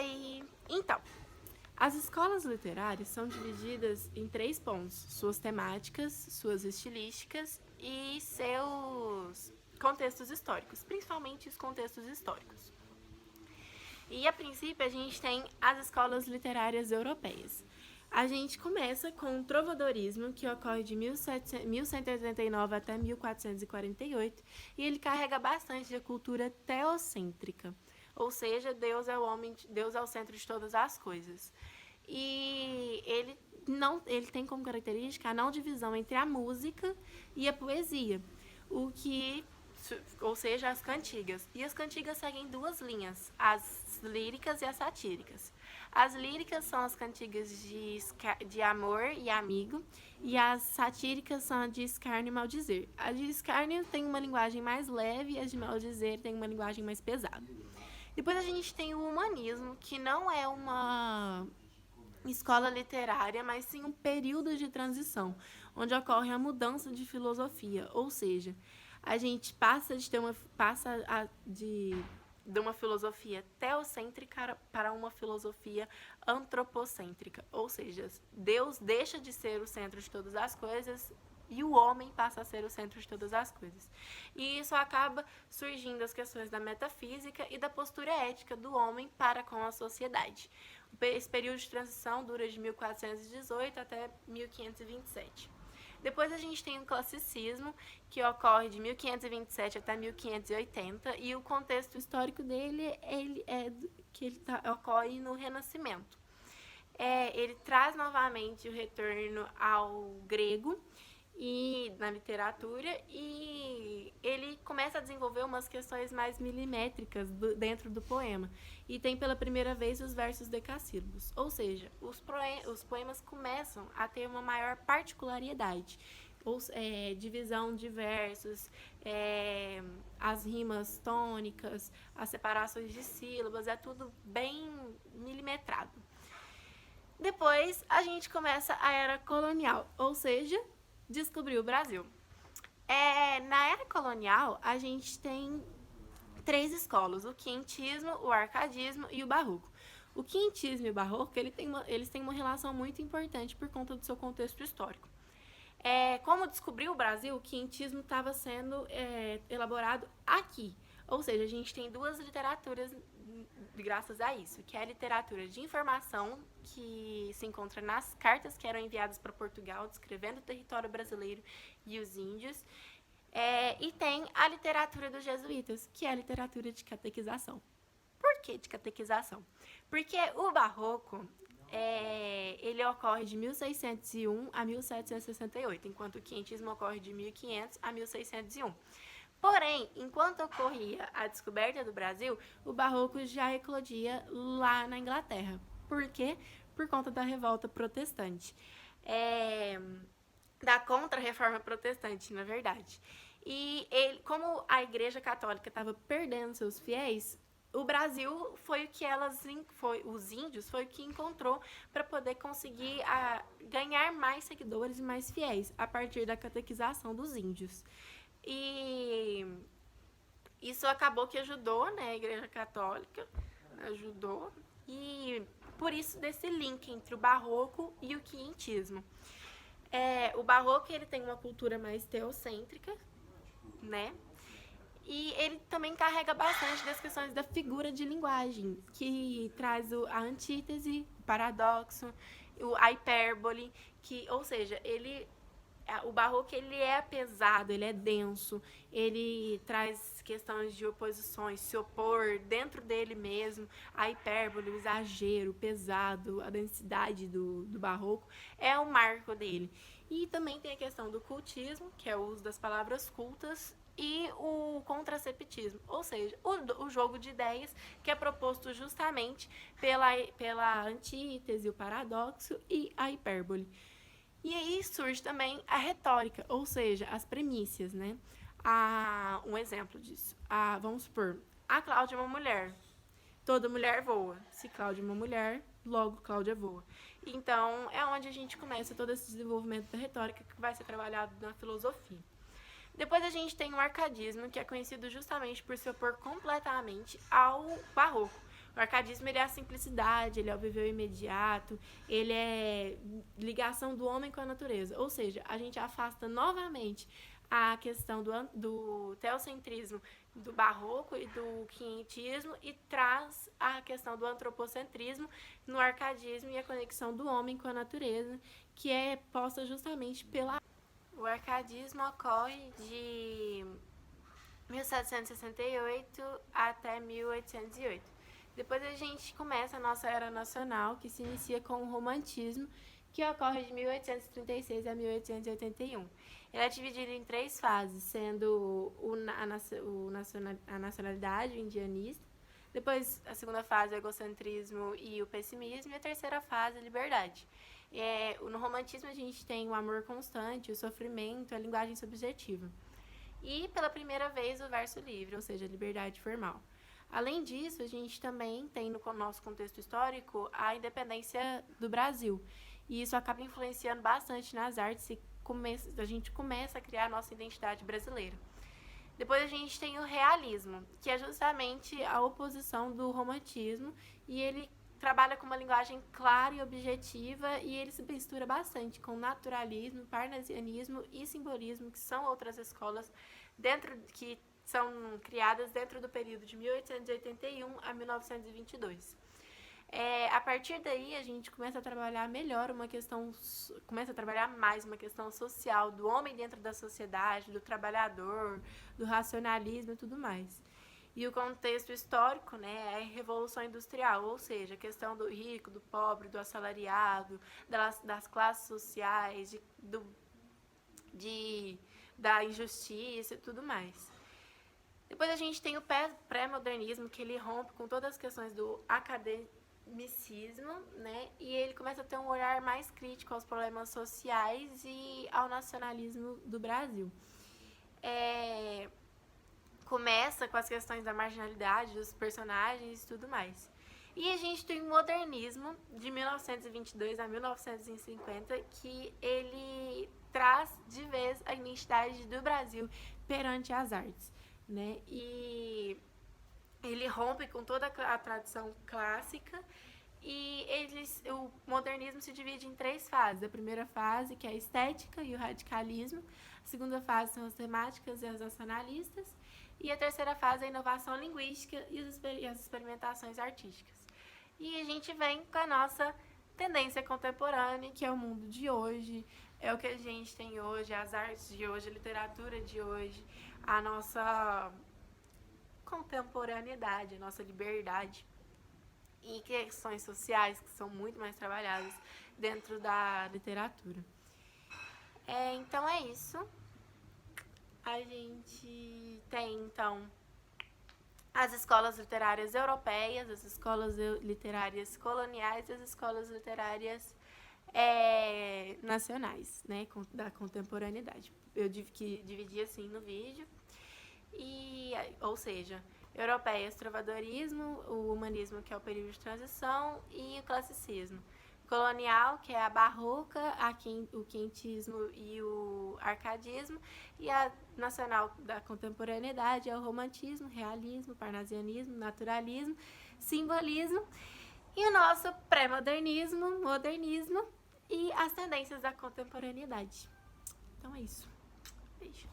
Oi! Então, as escolas literárias são divididas em 3 pontos: suas temáticas, suas estilísticas e seus contextos históricos, principalmente os contextos históricos. E a princípio a gente tem as escolas literárias europeias. A gente começa com o trovadorismo, que ocorre de 1189 até 1448, e ele carrega bastante da cultura teocêntrica, ou seja, Deus é o homem, Deus é o centro de todas as coisas. E ele tem como característica a não divisão entre a música e a poesia, o que ou seja, as cantigas. E as cantigas seguem 2 linhas, as líricas e as satíricas. As líricas são as cantigas de amor e amigo, e as satíricas são a de escárnio e maldizer. A de escárnio tem uma linguagem mais leve, e a de maldizer tem uma linguagem mais pesada. Depois a gente tem o humanismo, que não é uma escola literária, mas sim um período de transição, onde ocorre a mudança de filosofia, ou seja, a gente passa de uma filosofia teocêntrica para uma filosofia antropocêntrica, ou seja, Deus deixa de ser o centro de todas as coisas e o homem passa a ser o centro de todas as coisas. E isso acaba surgindo as questões da metafísica e da postura ética do homem para com a sociedade. Esse período de transição dura de 1418 até 1527. Depois a gente tem o classicismo, que ocorre de 1527 até 1580, e o contexto histórico dele ocorre no Renascimento. Ele traz novamente o retorno ao grego e na literatura, e ele começa a desenvolver umas questões mais milimétricas dentro do poema, e tem pela primeira vez os versos decassílabos, ou seja, os poemas começam a ter uma maior particularidade, divisão de versos, as rimas tônicas, as separações de sílabas, é tudo bem milimetrado. Depois a gente começa a era colonial, ou seja, descobriu o Brasil. Na era colonial, a gente tem 3 escolas: o quinhentismo, o arcadismo e o barroco. O quinhentismo e o barroco, eles têm uma relação muito importante por conta do seu contexto histórico. Como descobriu o Brasil, o quinhentismo estava sendo elaborado aqui. Ou seja, a gente tem 2 literaturas graças a isso, que é a literatura de informação, que se encontra nas cartas que eram enviadas para Portugal, descrevendo o território brasileiro e os índios, e tem a literatura dos jesuítas, que é a literatura de catequização. Por que de catequização? Porque o barroco ele ocorre de 1601 a 1768, enquanto o quinhentismo ocorre de 1500 a 1601. Porém, enquanto ocorria a descoberta do Brasil, o barroco já eclodia lá na Inglaterra. Por quê? Por conta da revolta protestante. Da contra-reforma protestante, na verdade. E como a Igreja Católica estava perdendo seus fiéis, o Brasil foi o que os índios foi o que encontrou para poder conseguir ganhar mais seguidores e mais fiéis a partir da catequização dos índios. E isso acabou que ajudou, né, a Igreja Católica, ajudou, e por isso desse link entre o barroco e o quinhentismo. O barroco ele tem uma cultura mais teocêntrica, né, e ele também carrega bastante das questões da figura de linguagem, que traz a antítese, o paradoxo, a hipérbole, ou seja, o barroco ele é pesado, ele é denso, ele traz questões de oposições, se opor dentro dele mesmo, a hipérbole, o exagero, o pesado, a densidade do barroco é o marco dele. E também tem a questão do cultismo, que é o uso das palavras cultas, e o contraceptismo, ou seja, o jogo de ideias que é proposto justamente pela antítese, o paradoxo e a hipérbole. E aí surge também a retórica, ou seja, as premissas, né? Um exemplo disso. Vamos supor, a Cláudia é uma mulher. Toda mulher voa. Se Cláudia é uma mulher, logo Cláudia voa. Então, é onde a gente começa todo esse desenvolvimento da retórica que vai ser trabalhado na filosofia. Depois a gente tem o arcadismo, que é conhecido justamente por se opor completamente ao barroco. O arcadismo, ele é a simplicidade, ele é o viver imediato, ele é ligação do homem com a natureza. Ou seja, a gente afasta novamente a questão do teocentrismo do barroco e do quinhentismo e traz a questão do antropocentrismo no arcadismo e a conexão do homem com a natureza, que é posta justamente pela... O arcadismo ocorre de 1768 até 1808. Depois a gente começa a nossa era nacional, que se inicia com o romantismo, que ocorre de 1836 a 1881. Ele é dividido em 3 fases, sendo a nacionalidade, o indianista, depois a segunda fase, o egocentrismo e o pessimismo, e a terceira fase, a liberdade. No romantismo a gente tem o amor constante, o sofrimento, a linguagem subjetiva. E, pela primeira vez, o verso livre, ou seja, a liberdade formal. Além disso, a gente também tem, no nosso contexto histórico, a independência do Brasil. E isso acaba influenciando bastante nas artes e a gente começa a criar a nossa identidade brasileira. Depois a gente tem o realismo, que é justamente a oposição do romantismo, e ele trabalha com uma linguagem clara e objetiva, e ele se mistura bastante com naturalismo, parnasianismo e simbolismo, que são outras escolas que são criadas dentro do período de 1881 a 1922. A partir daí, a gente começa a trabalhar mais uma questão social do homem dentro da sociedade, do trabalhador, do racionalismo e tudo mais. E o contexto histórico, né, é a Revolução Industrial, ou seja, a questão do rico, do pobre, do assalariado, das classes sociais, da injustiça e tudo mais. Depois a gente tem o pré-modernismo, que ele rompe com todas as questões do academicismo, né, e ele começa a ter um olhar mais crítico aos problemas sociais e ao nacionalismo do Brasil. Começa com as questões da marginalidade, dos personagens e tudo mais. E a gente tem o modernismo, de 1922 a 1950, que ele traz de vez a identidade do Brasil perante as artes, né? E ele rompe com toda a tradição clássica e o modernismo se divide em 3 fases. A primeira fase, que é a estética e o radicalismo. A segunda fase são as temáticas e as nacionalistas. E a terceira fase é a inovação linguística e as experimentações artísticas. E a gente vem com a nossa tendência contemporânea, que é o mundo de hoje, é o que a gente tem hoje, as artes de hoje, a literatura de hoje, a nossa contemporaneidade, a nossa liberdade e questões sociais que são muito mais trabalhadas dentro da literatura. Então é isso. A gente tem, então, as escolas literárias europeias, as escolas literárias coloniais e as escolas literárias nacionais, né, da contemporaneidade. Eu dividi assim no vídeo. Ou seja, europeias, trovadorismo, o humanismo, que é o período de transição, e o classicismo. Colonial, que é a barroca, o quinhentismo e o arcadismo, e a nacional da contemporaneidade é o romantismo, realismo, parnasianismo, naturalismo, simbolismo, e o nosso pré-modernismo, modernismo e as tendências da contemporaneidade. Então é isso. Beijo.